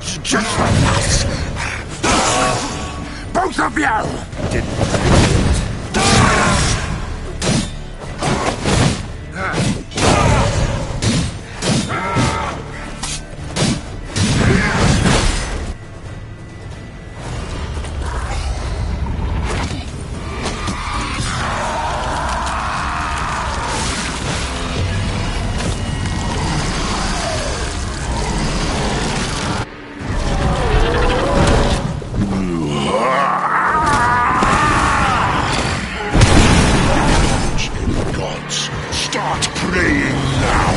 want just one last. Both of you! Didn't. Start praying now!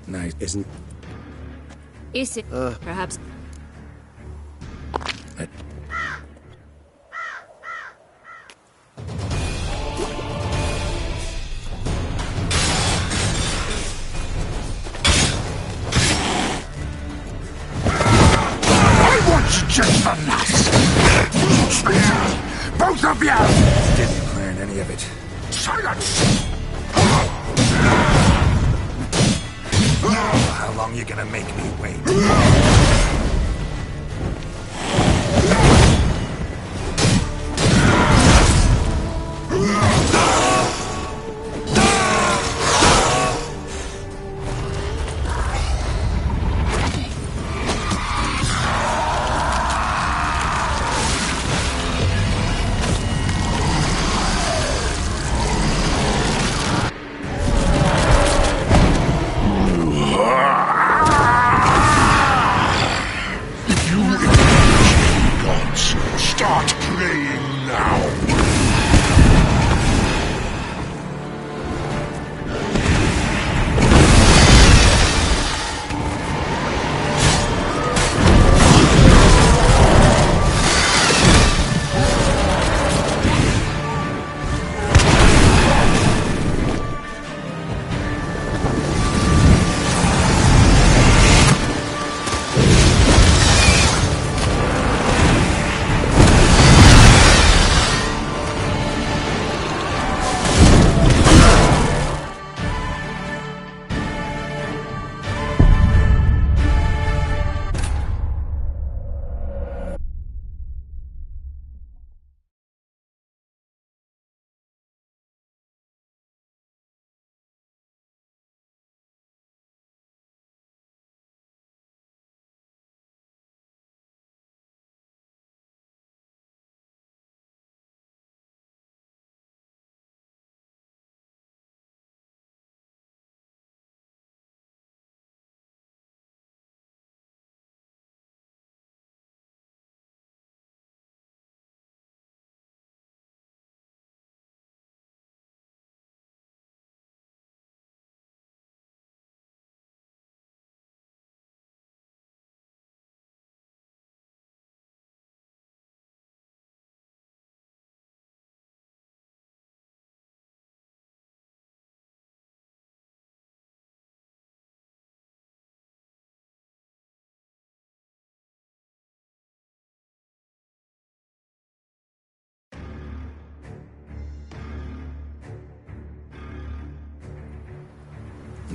Nice, isn't? Is it? Perhaps. I want just the last. Both of you! Didn't plan any of it. Silence! How long you gonna make me wait? Start praying now!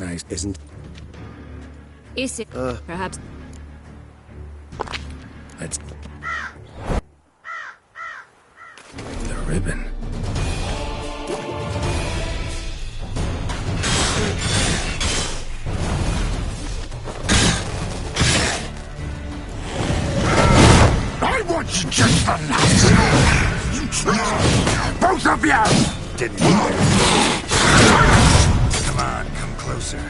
nice, isn't? Is it perhaps? Let's... The ribbon. I want you just for nuts! Both of you! Didn't you? Come on, come closer.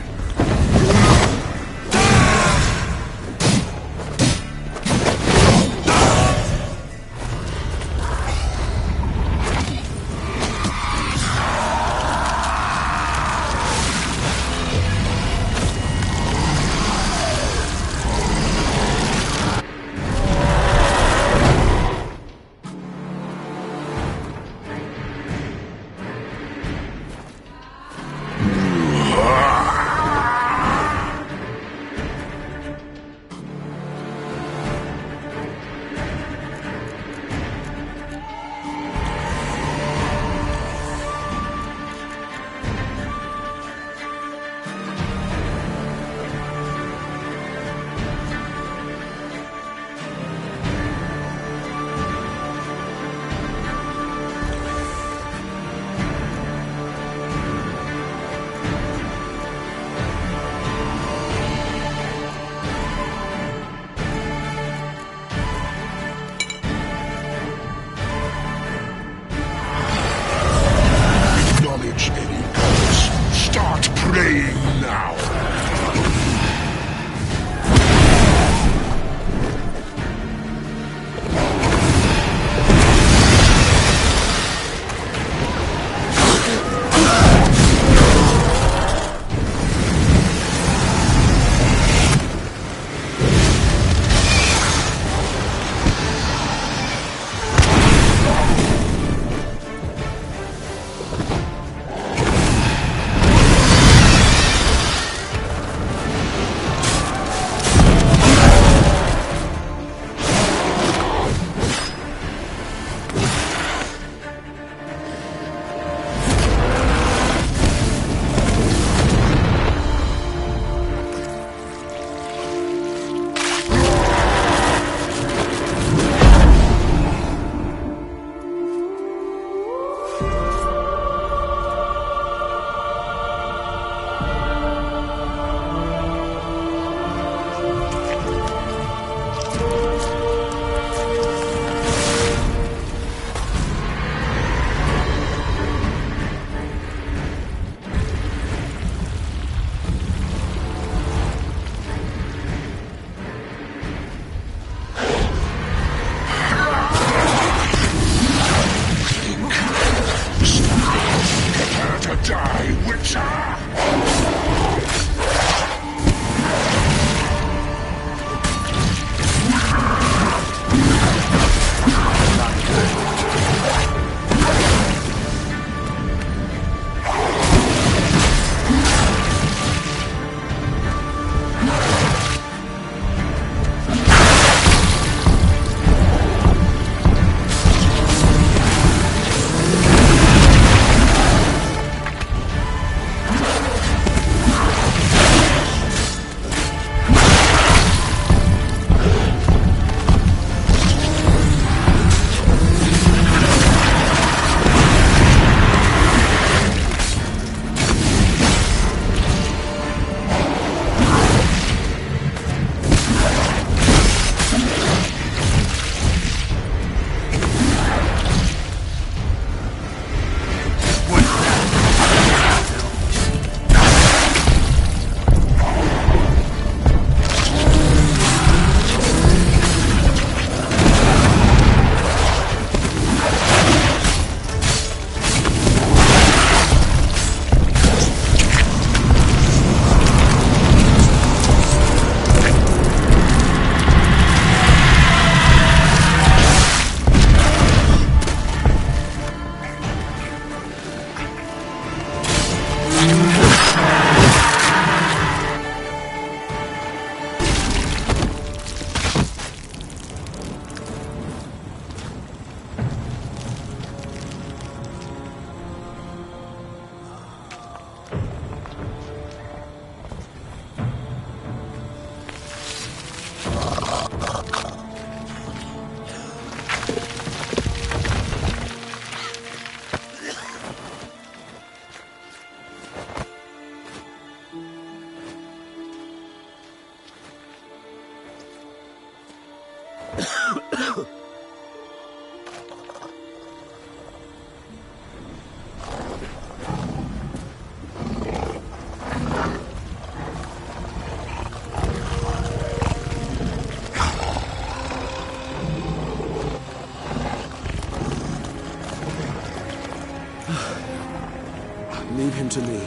Leave him to me.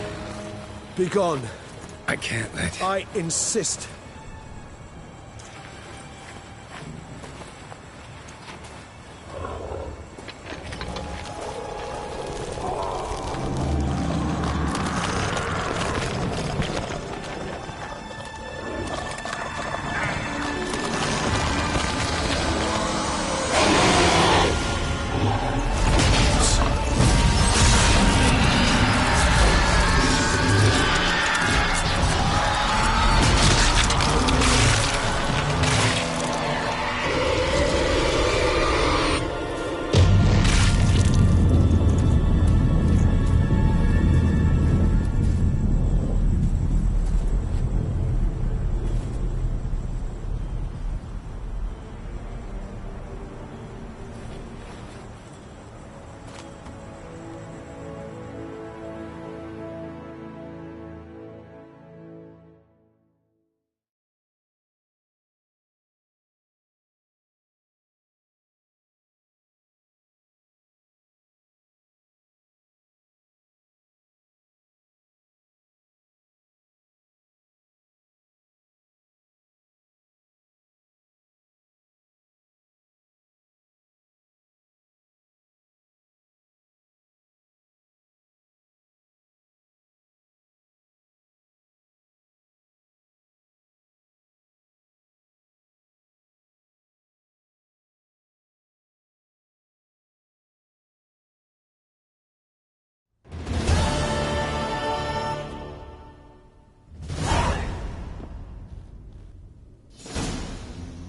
Be gone. I can't let... I insist.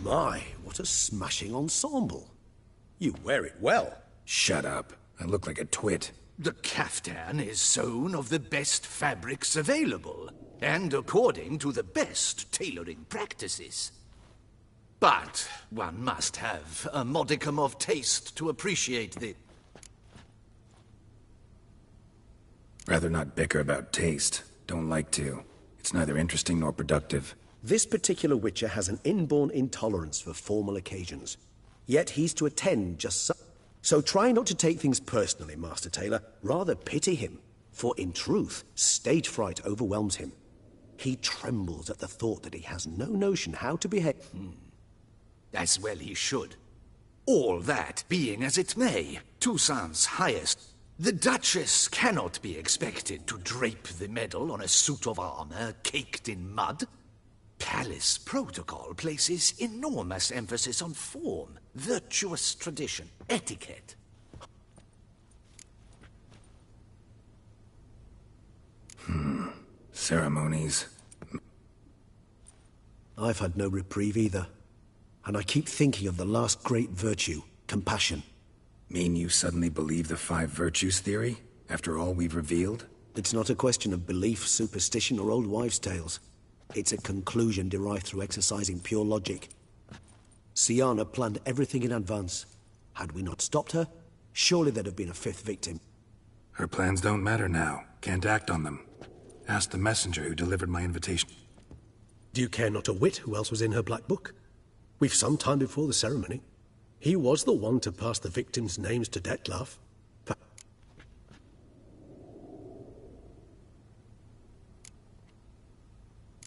My, what a smashing ensemble. You wear it well. Shut up. I look like a twit. The caftan is sewn of the best fabrics available, and according to the best tailoring practices. But one must have a modicum of taste to appreciate the... Rather not bicker about taste. Don't like to. It's neither interesting nor productive. This particular Witcher has an inborn intolerance for formal occasions. Yet he's to attend just so. So try not to take things personally, Master Tailor. Rather pity him. For in truth, stage fright overwhelms him. He trembles at the thought that he has no notion how to behave. As well he should. All that being as it may, Toussaint's highest. The Duchess cannot be expected to drape the medal on a suit of armor caked in mud. Palace protocol places enormous emphasis on form, virtuous tradition, etiquette. Ceremonies. I've had no reprieve either. And I keep thinking of the last great virtue, compassion. Mean you suddenly believe the 5 virtues theory, after all we've revealed? It's not a question of belief, superstition, or old wives' tales. It's a conclusion derived through exercising pure logic. Syanna planned everything in advance. Had we not stopped her, surely there'd have been a 5th victim. Her plans don't matter now. Can't act on them. Ask the messenger who delivered my invitation. Do you care not a whit who else was in her black book? We've some time before the ceremony. He was the one to pass the victims' names to Dettlaff.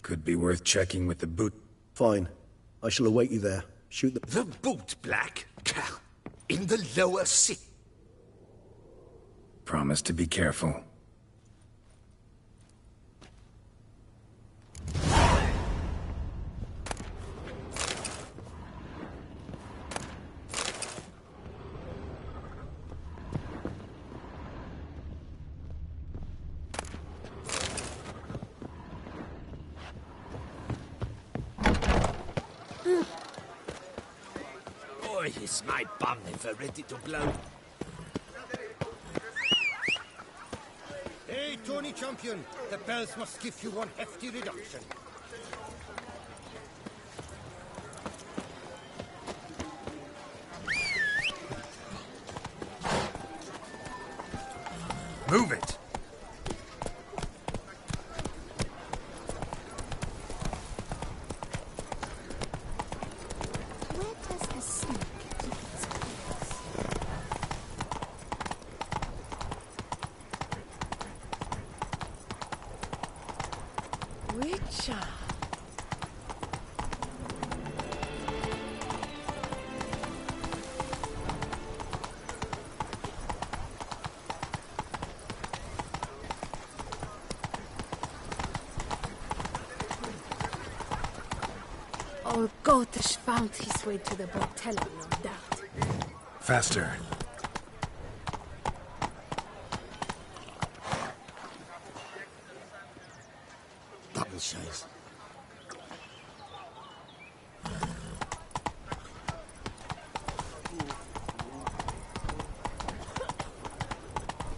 Could be worth checking with the boot. Fine. I shall await you there. Shoot the... The boot black? In the lower city. Promise to be careful. Boy, is my bum ever ready to blow. Hey, Tony Champion, the bells must give you one hefty reduction. Move it! Where does the snake keep its Old Gotish found his way to the Botello, no doubt. Faster. Scheiße.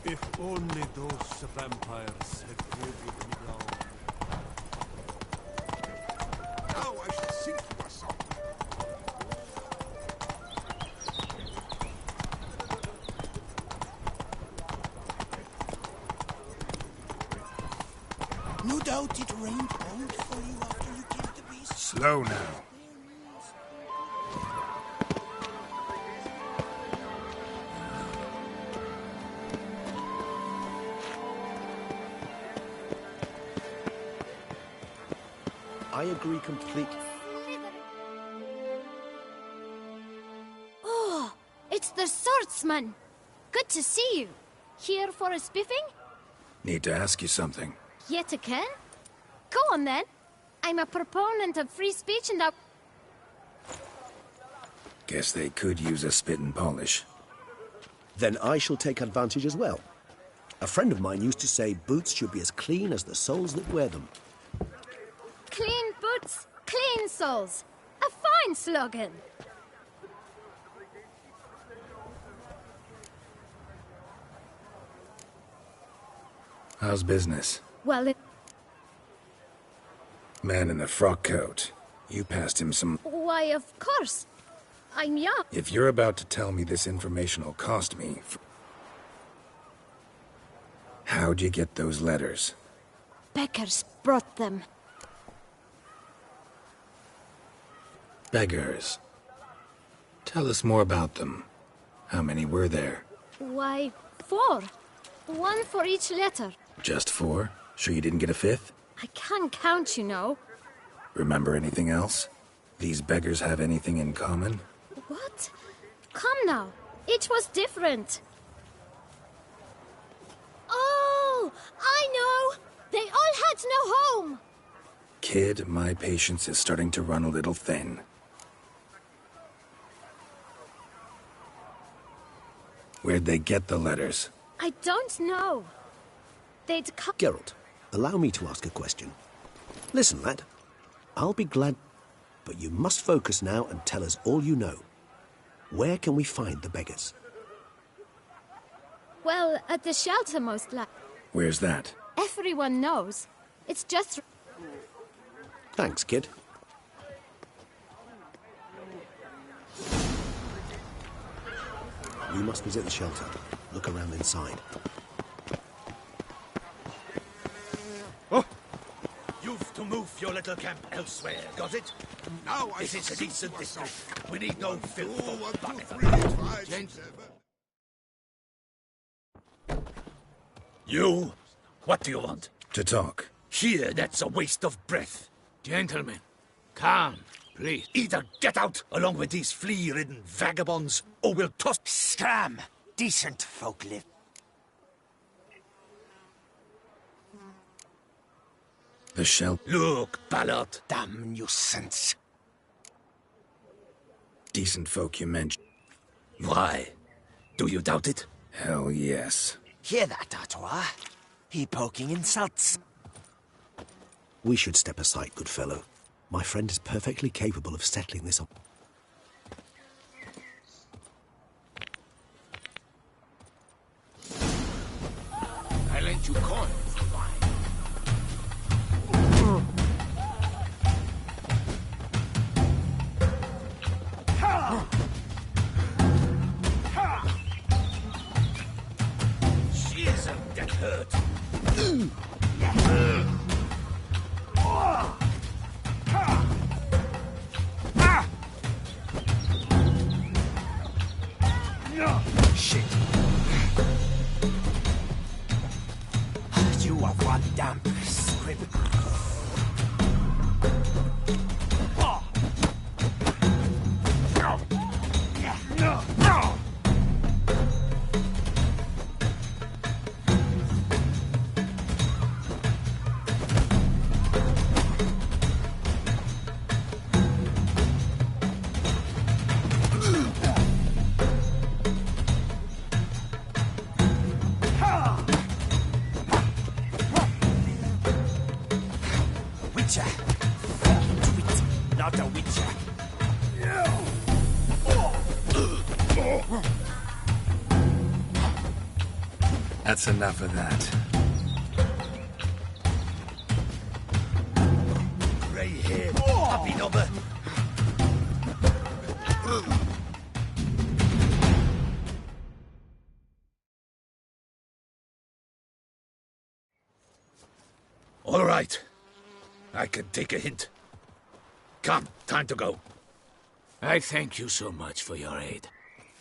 If only those vampires had created me down. Now I shall sing to myself. No doubt it rained gold for you after you killed the beast. Slow now. I agree completely. Oh, it's the swordsman. Good to see you. Here for a spiffing? Need to ask you something. Yet again? Go on then. I'm a proponent of free speech and I... Guess they could use a spit and polish. Then I shall take advantage as well. A friend of mine used to say boots should be as clean as the soles that wear them. Clean boots, clean souls. A fine slogan. How's business? Well, Man in the frock coat. You passed him some... why, of course. I'm young. If you're about to tell me this information will cost me... How'd you get those letters? Beggars brought them. Beggars. Tell us more about them. How many were there? Why, 4. 1 for each letter. Just 4? Sure you didn't get a 5th? I can't count, you know. Remember anything else? These beggars have anything in common? What? Come now. Each was different. Oh, I know. They all had no home. Kid, my patience is starting to run a little thin. Where'd they get the letters? I don't know. They'd come... Geralt, allow me to ask a question. Listen, lad. I'll be glad, but you must focus now and tell us all you know. Where can we find the beggars? Well, at the shelter most likely. Where's that? Everyone knows. It's just... Thanks, kid. You must visit the shelter. Look around inside. Oh! You've to move your little camp elsewhere, got it? Now I This shall is a sing to decent myself. district. We need no filth Oh, or 1, 2, bucket. 3, 5, 6, 7. You? What do you want? To talk. Here, that's a waste of breath. Gentlemen, calm, please. Either get out along with these flea-ridden vagabonds, or we'll toss... Scram! Decent folk live. The shelter. Look, Ballard. Damn nuisance. Decent folk you mentioned. Why? Do you doubt it? Hell yes. Hear that, Artois? He poking insults. We should step aside, good fellow. My friend is perfectly capable of settling this up. I lent you coin for wine. She isn't get hurt. Shit. You are one damn scrib. That's enough of that. Grey hair, happy nobber. All right. I can take a hint. Come, time to go. I thank you so much for your aid.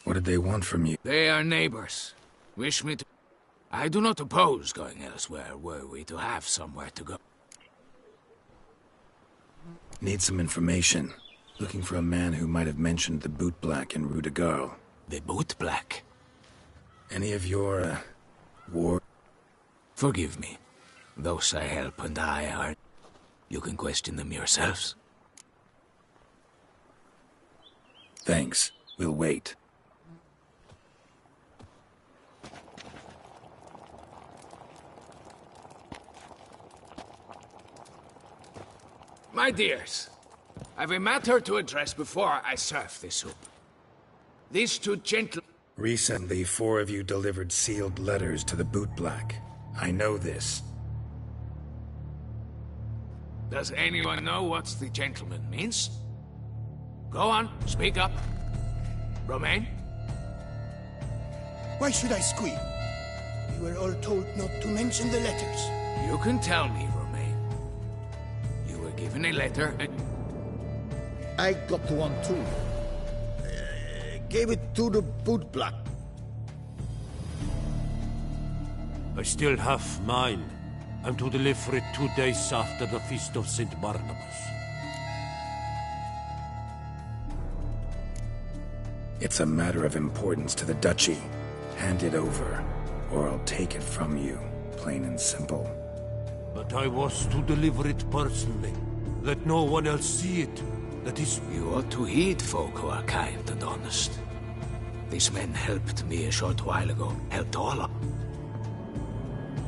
What did they want from you? They are neighbors. Wish me to... I do not oppose going elsewhere, were we to have somewhere to go. Need some information. Looking for a man who might have mentioned the boot black in Rue de Garl. The boot black. Any of your, war... Forgive me. Those I help and I are... You can question them yourselves. Thanks. We'll wait. My dears, I've a matter to address before I serve this soup. These two gentle... Recently, 4 of you delivered sealed letters to the boot black. I know this. Does anyone know what the gentleman means? Go on, speak up. Romain? Why should I squeal? We were all told not to mention the letters. You can tell me, Romain. You were given a letter and... I got one too. Gave it to the boot black. I still have mine. I'm to deliver it 2 days after the Feast of St. Barnabas. It's a matter of importance to the Duchy. Hand it over, or I'll take it from you, plain and simple. But I was to deliver it personally. Let no one else see it. That is... You ought to heed folk who are kind and honest. These men helped me a short while ago. Helped all of...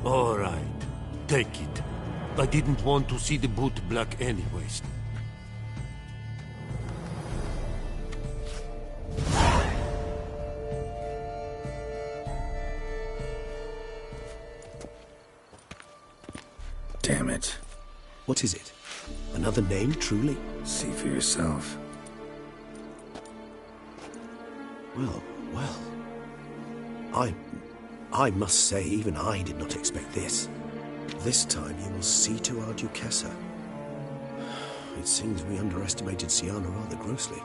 All right. Take it. I didn't want to see the boot black anyways. Damn it. What is it? Another name, truly? See for yourself. Well, well. I must say, even I did not expect this. This time you will see to our Duchessa. It seems we underestimated Sienna rather grossly.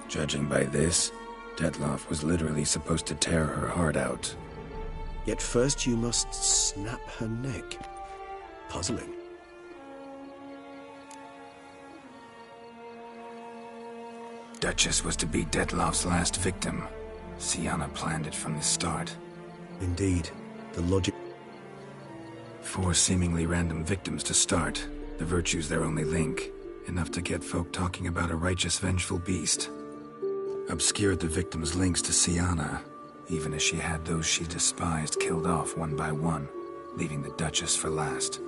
Judging by this, Detloff was literally supposed to tear her heart out. Yet first you must snap her neck. Puzzling. Duchess was to be Detloff's last victim. Sienna planned it from the start. Indeed. The logic... 4 seemingly random victims to start. The virtue's their only link. Enough to get folk talking about a righteous, vengeful beast. Obscured the victims' links to Sienna, even as she had those she despised killed off one by one, leaving the Duchess for last.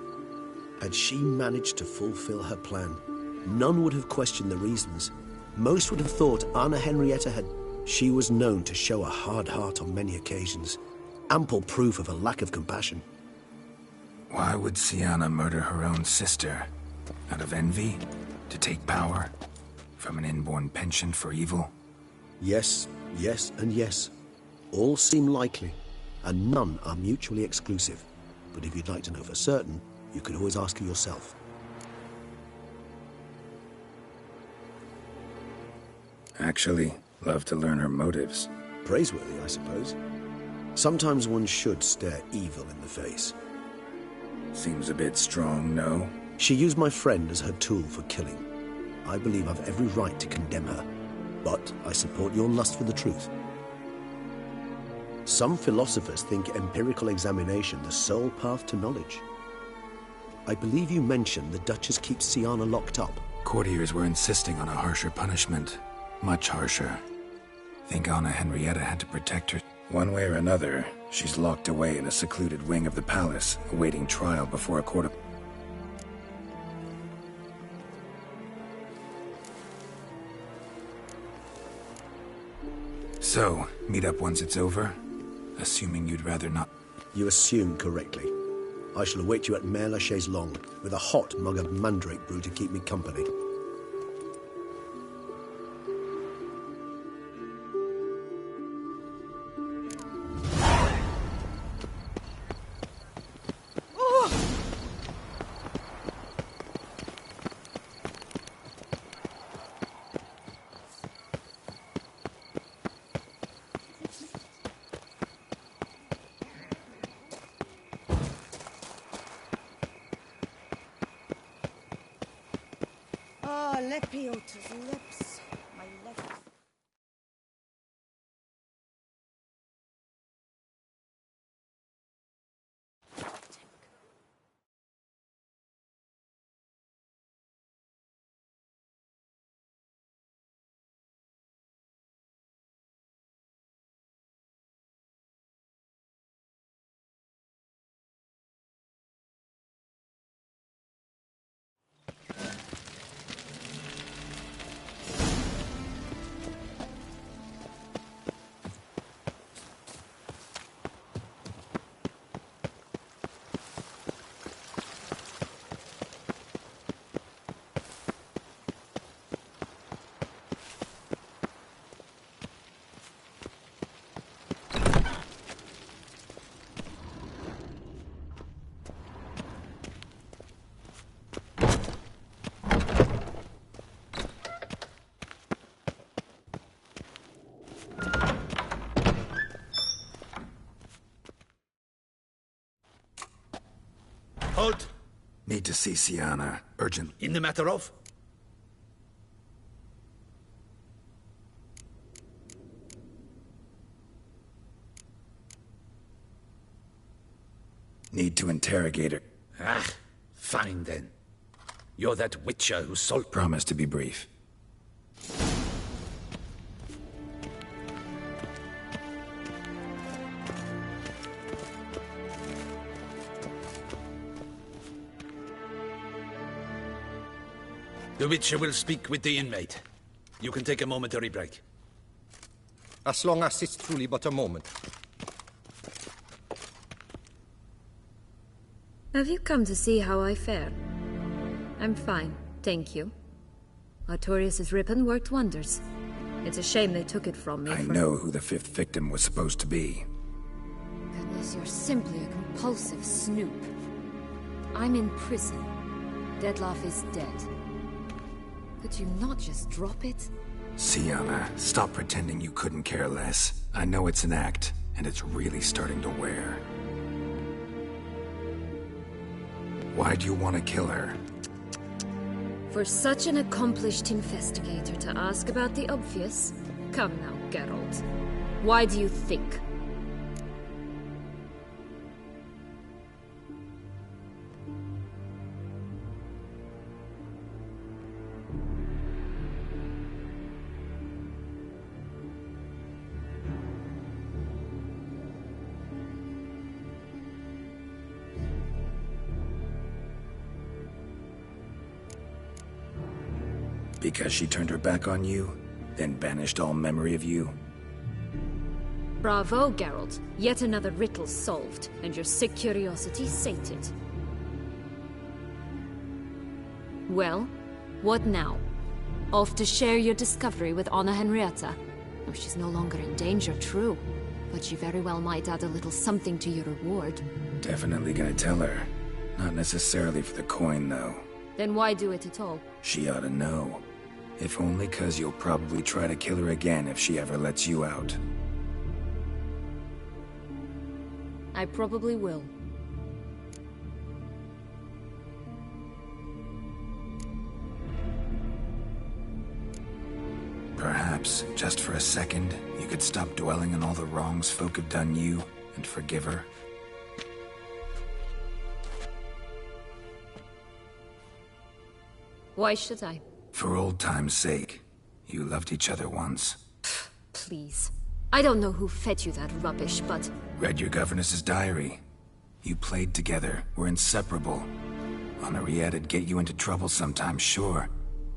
Had she managed to fulfill her plan, none would have questioned the reasons. Most would have thought Anna Henrietta had... She was known to show a hard heart on many occasions. Ample proof of a lack of compassion. Why would Sienna murder her own sister? Out of envy? To take power? From an inborn penchant for evil? Yes, yes, and yes. All seem likely, and none are mutually exclusive. But if you'd like to know for certain, you could always ask her yourself. Actually, love to learn her motives. Praiseworthy, I suppose. Sometimes one should stare evil in the face. Seems a bit strong, no? She used my friend as her tool for killing. I believe I've every right to condemn her, but I support your lust for the truth. Some philosophers think empirical examination the sole path to knowledge. I believe you mentioned the Duchess keeps Sienna locked up. Courtiers were insisting on a harsher punishment. Much harsher. Think Anna Henrietta had to protect her. One way or another, she's locked away in a secluded wing of the palace, awaiting trial before a court of... So, meet up once it's over? assuming you'd rather not. You assume correctly. I shall await you at Mère la Chaise Longue, with a hot mug of mandrake brew to keep me company. Oh, Lepiota's lips. My left. Halt! Need to see Sienna. Urgent. In the matter of? Need to interrogate her. Ah, fine then. You're that Witcher who sold... Promise to be brief. The Witcher will speak with the inmate. You can take a momentary break. As long as it's truly but a moment. Have you come to see how I fare? I'm fine, thank you. Artorius' ribbon worked wonders. It's a shame they took it from me. I know who the fifth victim was supposed to be. Goodness, you're simply a compulsive snoop. I'm in prison. Dettlaff is dead. Could you not just drop it? Sienna, stop pretending you couldn't care less. I know it's an act, and it's really starting to wear. Why do you want to kill her? For such an accomplished investigator to ask about the obvious? Come now, Geralt. Why do you think? Because she turned her back on you, then banished all memory of you? Bravo, Geralt. Yet another riddle solved, and your sick curiosity sated. Well, what now? Off to share your discovery with Anna Henrietta? Oh, she's no longer in danger, true. But she very well might add a little something to your reward. Definitely gonna tell her. Not necessarily for the coin, though. Then why do it at all? She ought to know. If only 'cause you'll probably try to kill her again if she ever lets you out. I probably will. Perhaps, just for a second, you could stop dwelling on all the wrongs folk have done you, and forgive her. Why should I? For old time's sake. You loved each other once. Please. I don't know who fed you that rubbish, but... Read your governess's diary. You played together, were inseparable. Henriette'd get you into trouble sometimes, sure.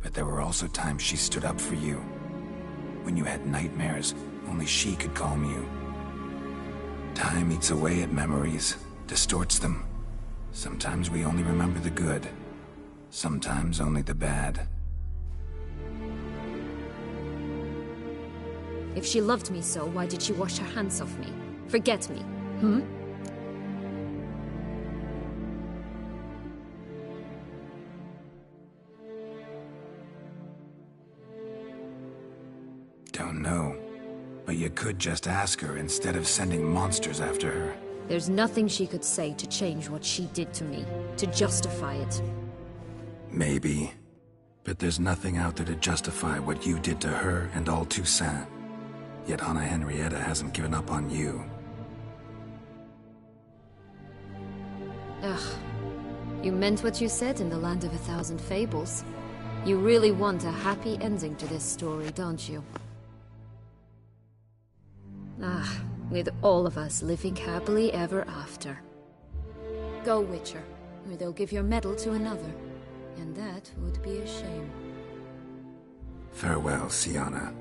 But there were also times she stood up for you. When you had nightmares, only she could calm you. Time eats away at memories, distorts them. Sometimes we only remember the good. Sometimes only the bad. If she loved me so, why did she wash her hands off me? Forget me, hmm? Don't know. But you could just ask her instead of sending monsters after her. There's nothing she could say to change what she did to me, to justify it. Maybe. But there's nothing out there to justify what you did to her and all Toussaint. Yet Anna Henrietta hasn't given up on you. Ugh. You meant what you said in the Land of 1,000 Fables. You really want a happy ending to this story, don't you? Ah, with all of us living happily ever after. Go, Witcher, or they'll give your medal to another. And that would be a shame. Farewell, Sienna.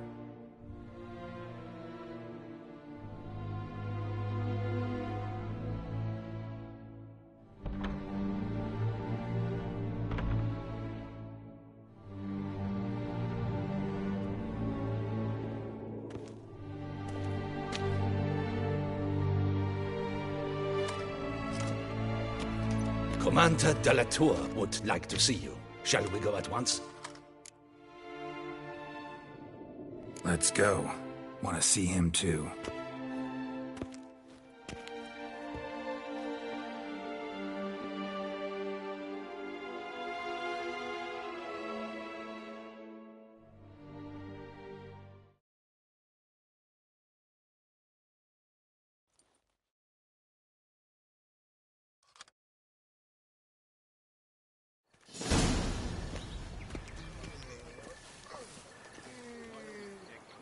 Commander de la Tour would like to see you. Shall we go at once? Let's go. Want to see him too.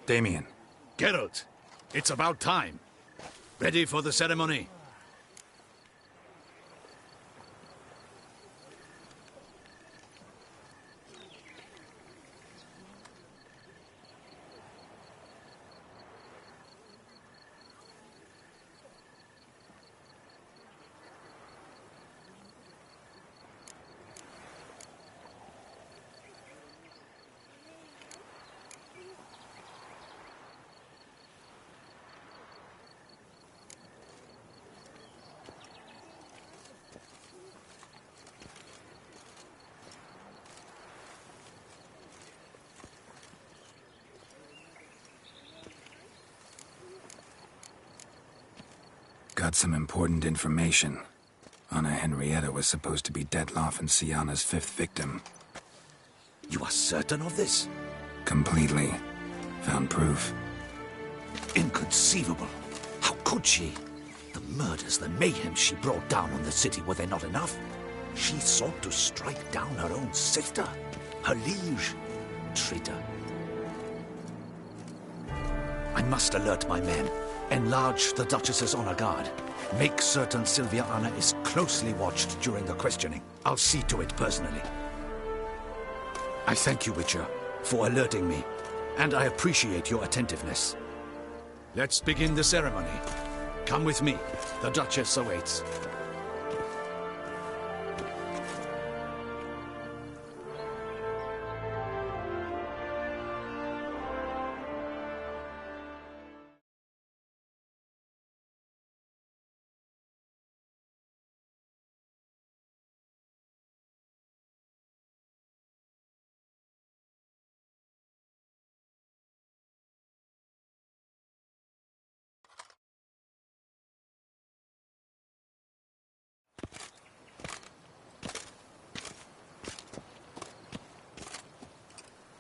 Damien. Geralt, it's about time. Ready for the ceremony? Got some important information. Anna Henrietta was supposed to be Detloff and Sienna's 5th victim. You are certain of this? Completely. Found proof. Inconceivable. How could she? The murders, the mayhem she brought down on the city, were they not enough? She sought to strike down her own sister, her liege. Traitor. I must alert my men. Enlarge the Duchess's honor guard. Make certain Sylvia Anna is closely watched during the questioning. I'll see to it personally. I thank you, Witcher, for alerting me, and I appreciate your attentiveness. Let's begin the ceremony. Come with me. The Duchess awaits.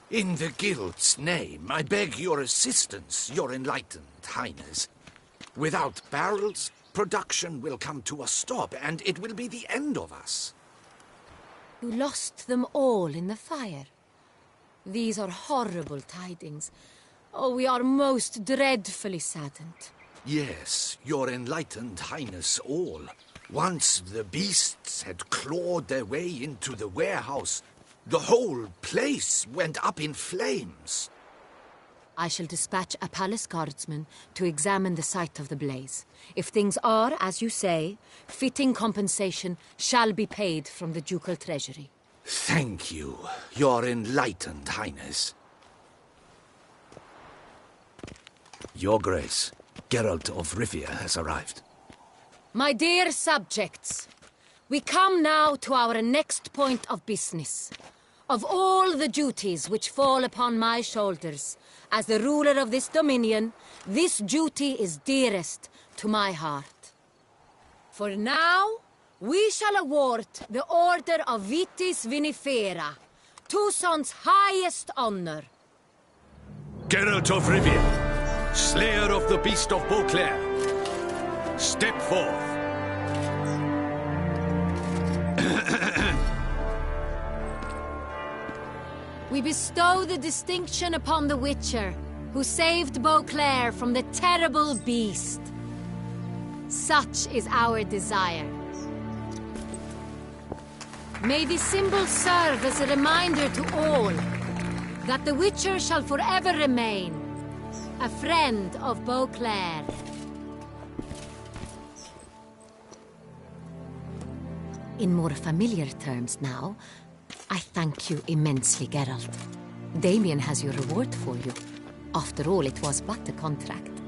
In the Guild's name, I beg your assistance, your enlightened highness. Without barrels, production will come to a stop, and it will be the end of us. You lost them all in the fire. These are horrible tidings. Oh, we are most dreadfully saddened. Yes, your enlightened highness all. Once the beasts had clawed their way into the warehouse, the whole place went up in flames. I shall dispatch a palace guardsman to examine the site of the blaze. If things are, as you say, fitting compensation shall be paid from the ducal treasury. Thank you, Your Enlightened Highness. Your Grace, Geralt of Rivia has arrived. My dear subjects, we come now to our next point of business. Of all the duties which fall upon my shoulders, as the ruler of this dominion, this duty is dearest to my heart. For now, we shall award the Order of Vitis Vinifera, Tucson's highest honor. Geralt of Rivia, Slayer of the Beast of Beauclair, step forth. We bestow the distinction upon the Witcher, who saved Beauclair from the terrible beast. Such is our desire. May this symbol serve as a reminder to all that the Witcher shall forever remain a friend of Beauclair. In more familiar terms now, I thank you immensely, Geralt. Damien has your reward for you. After all, it was but a contract.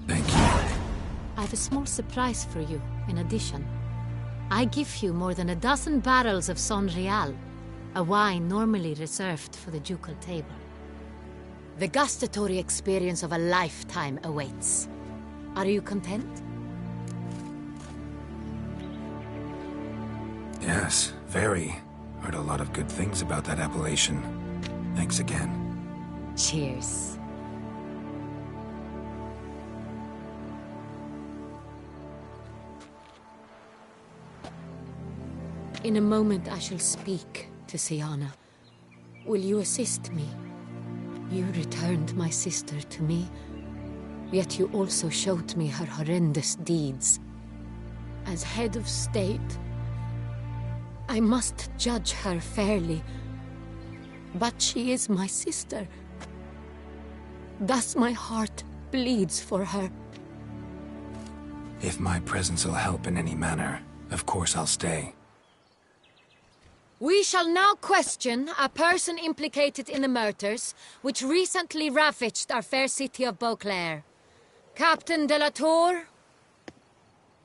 Thank you. I have a small surprise for you, in addition. I give you more than a dozen barrels of Son Real, a wine normally reserved for the ducal table. The gustatory experience of a lifetime awaits. Are you content? Yes, very. Heard a lot of good things about that appellation. Thanks again. Cheers. In a moment I shall speak to Siana. Will you assist me? You returned my sister to me, yet you also showed me her horrendous deeds. As head of state, I must judge her fairly, but she is my sister. Thus my heart bleeds for her. If my presence will help in any manner, of course I'll stay. We shall now question a person implicated in the murders which recently ravaged our fair city of Beauclair. Captain de la Tour,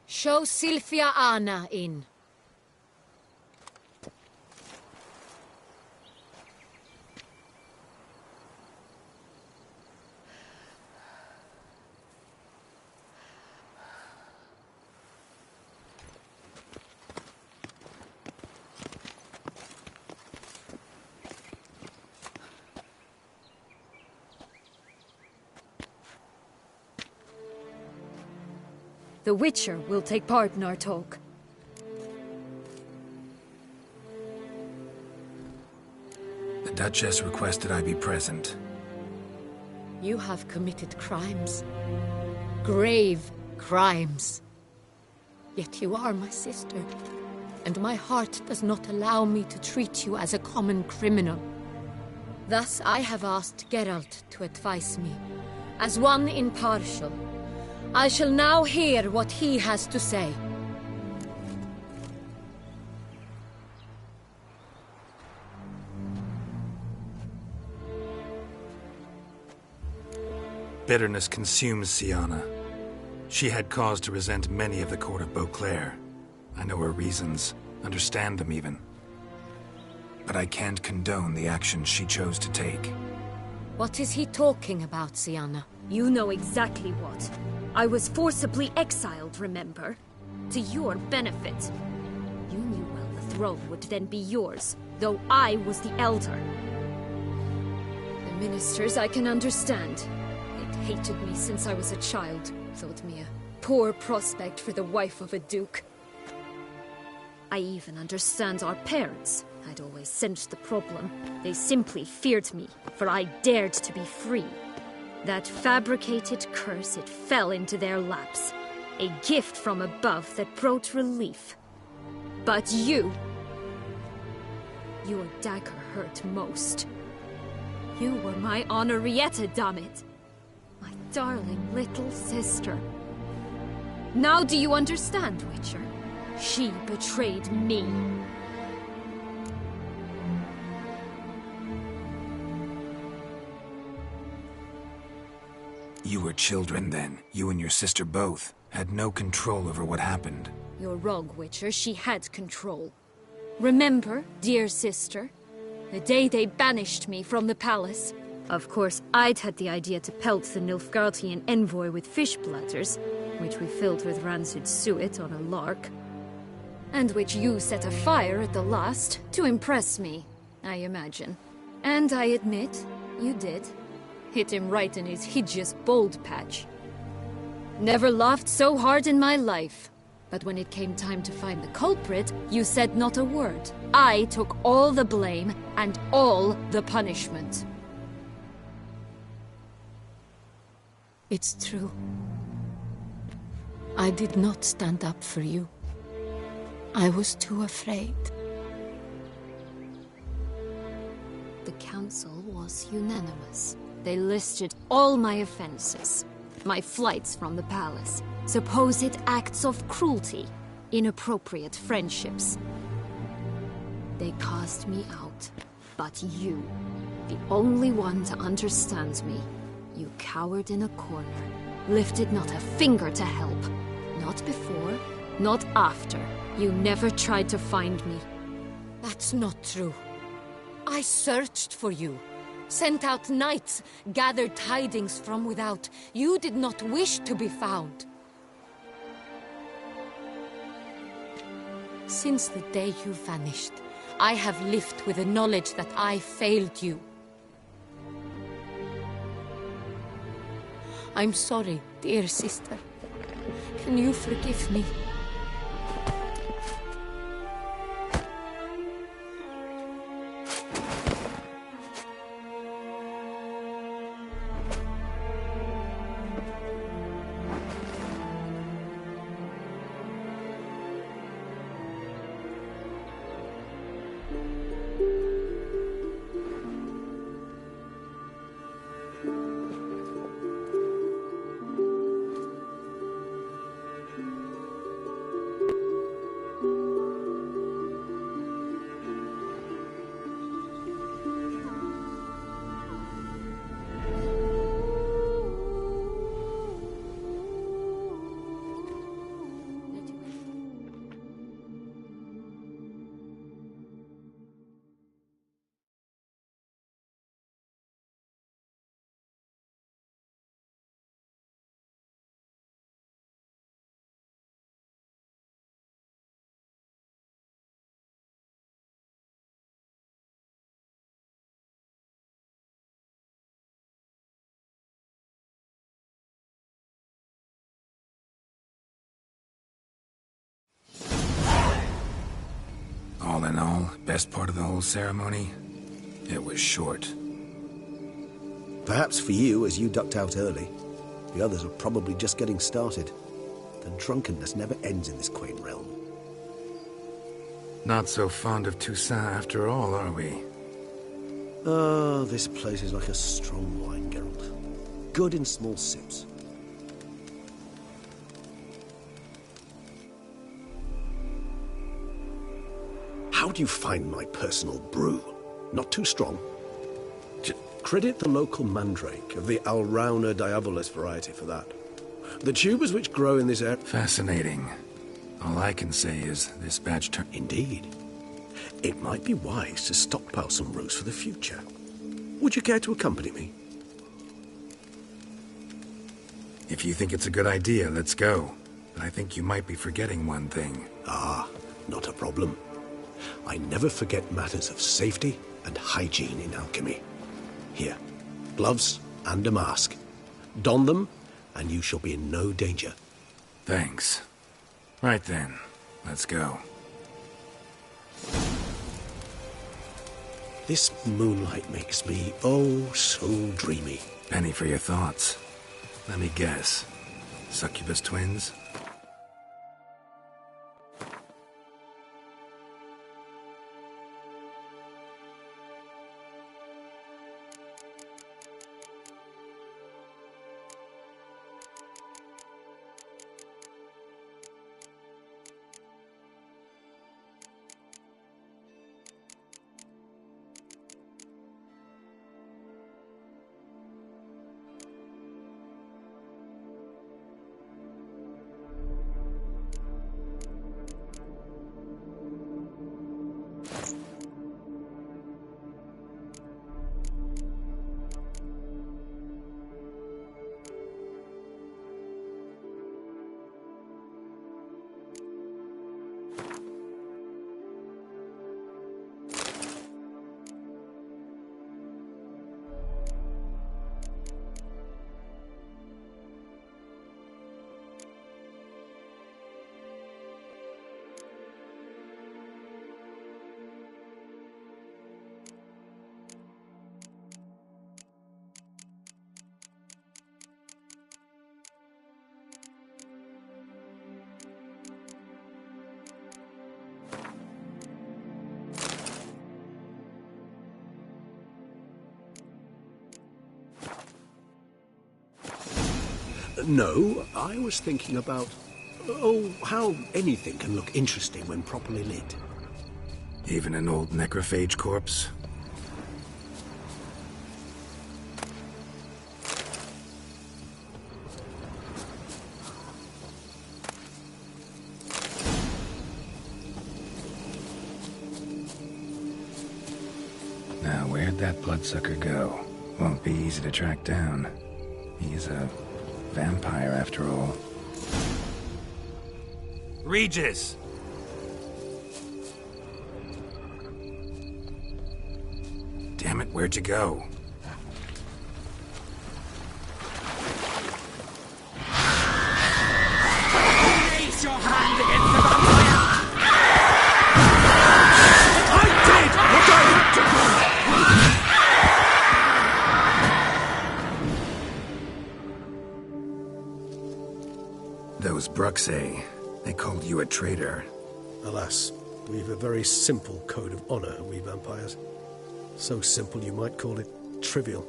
show Sylvia Anna in. The Witcher will take part in our talk. The Duchess requested I be present. You have committed crimes. Grave crimes. Yet you are my sister, and my heart does not allow me to treat you as a common criminal. Thus I have asked Geralt to advise me, as one impartial. I shall now hear what he has to say. Bitterness consumes Siana. She had cause to resent many of the court of Beauclair. I know her reasons, understand them even. But I can't condone the actions she chose to take. What is he talking about, Siana? You know exactly what. I was forcibly exiled, remember? To your benefit. You knew well the throne would then be yours, though I was the elder. The ministers I can understand. They'd hated me since I was a child, thought me a poor prospect for the wife of a duke. I even understand our parents. I'd always sensed the problem. They simply feared me, for I dared to be free. That fabricated curse, it fell into their laps. A gift from above that brought relief. But you... Your dagger hurt most. You were my Henrietta, damn it! My darling little sister. Now do you understand, Witcher? She betrayed me. You were children then. You and your sister both had no control over what happened. You're wrong, Witcher. She had control. Remember, dear sister, the day they banished me from the palace? Of course, I'd had the idea to pelt the Nilfgaardian envoy with fish bladders, which we filled with rancid suet on a lark, and which you set afire at the last to impress me, I imagine. And I admit, you did. Hit him right in his hideous bald patch. Never laughed so hard in my life. But when it came time to find the culprit, you said not a word. I took all the blame and all the punishment. It's true. I did not stand up for you. I was too afraid. The council was unanimous. They listed all my offenses. My flights from the palace, supposed acts of cruelty, inappropriate friendships. They cast me out. But you, the only one to understand me, you cowered in a corner, lifted not a finger to help. Not before, not after. You never tried to find me. That's not true. I searched for you. Sent out knights, gathered tidings from without. You did not wish to be found. Since the day you vanished, I have lived with the knowledge that I failed you. I'm sorry, dear sister. Can you forgive me? All in all, best part of the whole ceremony? It was short. Perhaps for you, as you ducked out early. The others are probably just getting started. The drunkenness never ends in this quaint realm. Not so fond of Toussaint after all, are we? Oh, this place is like a strong wine, Geralt. Good in small sips. How do you find my personal brew? Not too strong? Credit the local mandrake of the Alrauna diabolus variety for that. The tubers which grow in this area... Fascinating. All I can say is this batch turned... Indeed. It might be wise to stockpile some roots for the future. Would you care to accompany me? If you think it's a good idea, let's go. But I think you might be forgetting one thing. Ah, not a problem. I never forget matters of safety and hygiene in alchemy. Here, gloves and a mask. Don them, and you shall be in no danger. Thanks. Right then, let's go. This moonlight makes me, oh, so dreamy. Penny for your thoughts. Let me guess. Succubus twins? No, I was thinking about... Oh, how anything can look interesting when properly lit. Even an old necrophage corpse? Now, where'd that bloodsucker go? Won't be easy to track down. He's a vampire, after all. Regis! Damn it, where'd you go? Raise your hand against the vampire! I did what I had to do! Those Bruxay, they called you a traitor. Alas, we've a very simple code of honor, we vampires. So simple you might call it trivial.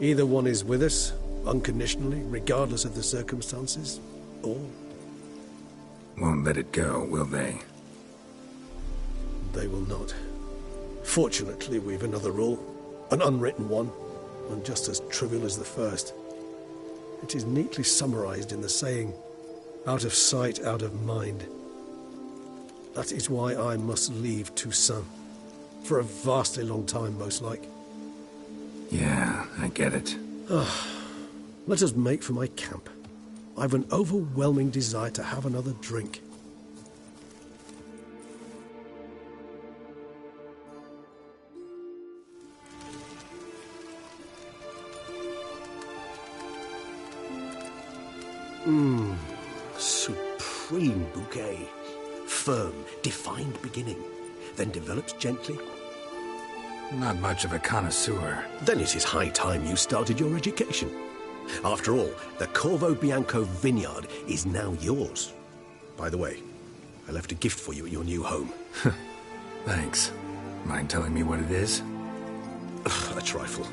Either one is with us, unconditionally, regardless of the circumstances, or... Won't let it go, will they? They will not. Fortunately, we've another rule, an unwritten one, and just as trivial as the first. It is neatly summarized in the saying, out of sight, out of mind. That is why I must leave Toussaint. For a vastly long time, most like. Yeah, I get it. Let us make for my camp. I've an overwhelming desire to have another drink. Supreme bouquet. Firm, defined beginning. Then develops gently. Not much of a connoisseur. Then it is high time you started your education. After all, the Corvo Bianco vineyard is now yours. By the way, I left a gift for you at your new home. Thanks. Mind telling me what it is? A trifle.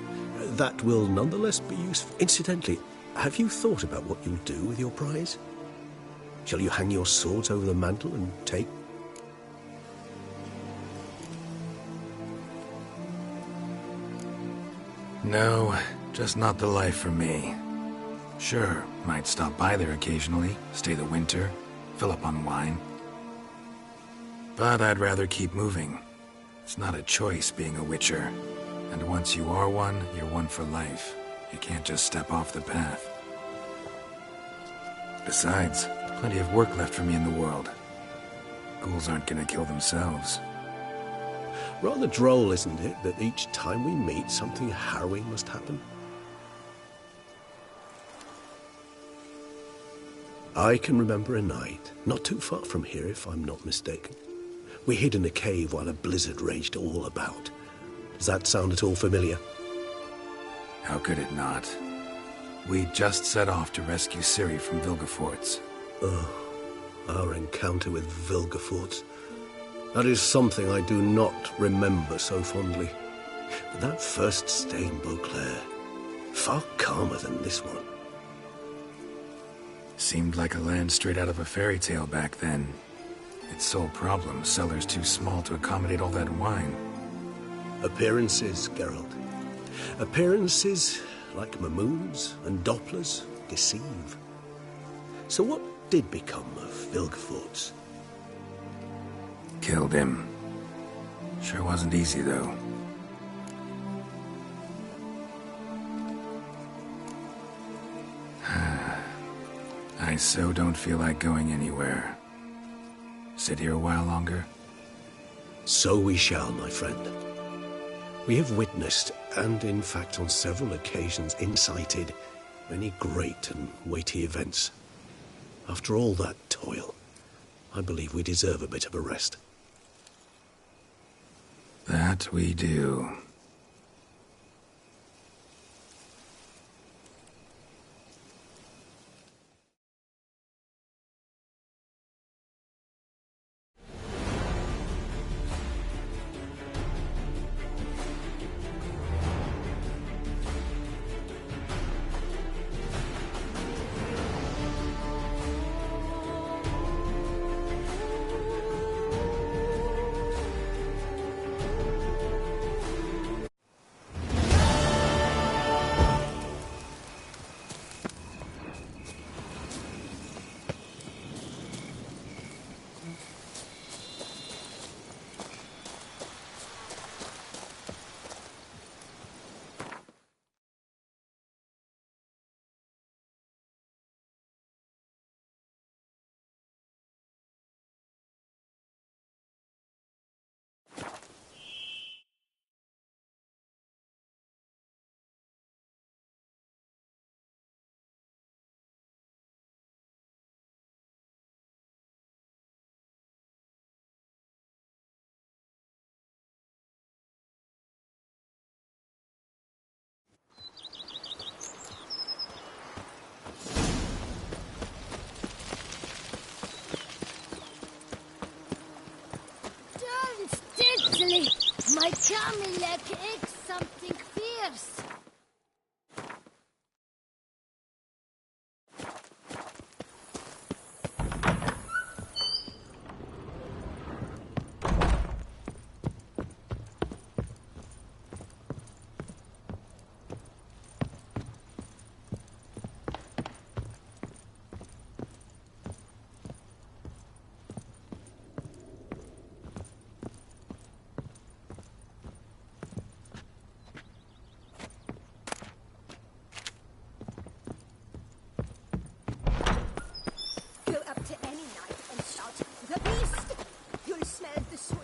That will nonetheless be useful. Incidentally, have you thought about what you'll do with your prize? Shall you hang your swords over the mantle and take... No, just not the life for me. Sure, might stop by there occasionally, stay the winter, fill up on wine. But I'd rather keep moving. It's not a choice being a Witcher. And once you are one, you're one for life. You can't just step off the path. Besides, plenty of work left for me in the world. Ghouls aren't gonna kill themselves. Rather droll, isn't it, that each time we meet, something harrowing must happen? I can remember a night, not too far from here if I'm not mistaken. We hid in a cave while a blizzard raged all about. Does that sound at all familiar? How could it not? We just set off to rescue Ciri from Vilgefortz. Oh, our encounter with Vilgefortz. That is something I do not remember so fondly. But that first stay in Beauclair, far calmer than this one. Seemed like a land straight out of a fairy tale back then. Its sole problem, cellars too small to accommodate all that wine. Appearances, Geralt. Appearances, like Mamoons and Dopplers, deceive. So what did become of Vilgefortz? Killed him. Sure wasn't easy, though. I so don't feel like going anywhere. Sit here a while longer? So we shall, my friend. We have witnessed, and in fact on several occasions incited, many great and weighty events. After all that toil, I believe we deserve a bit of a rest. That we do. Amilek egg something fierce. Go up to any knight and shout, "The beast!" You'll smell the soil.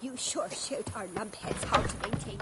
You sure showed our lumpheads how to maintain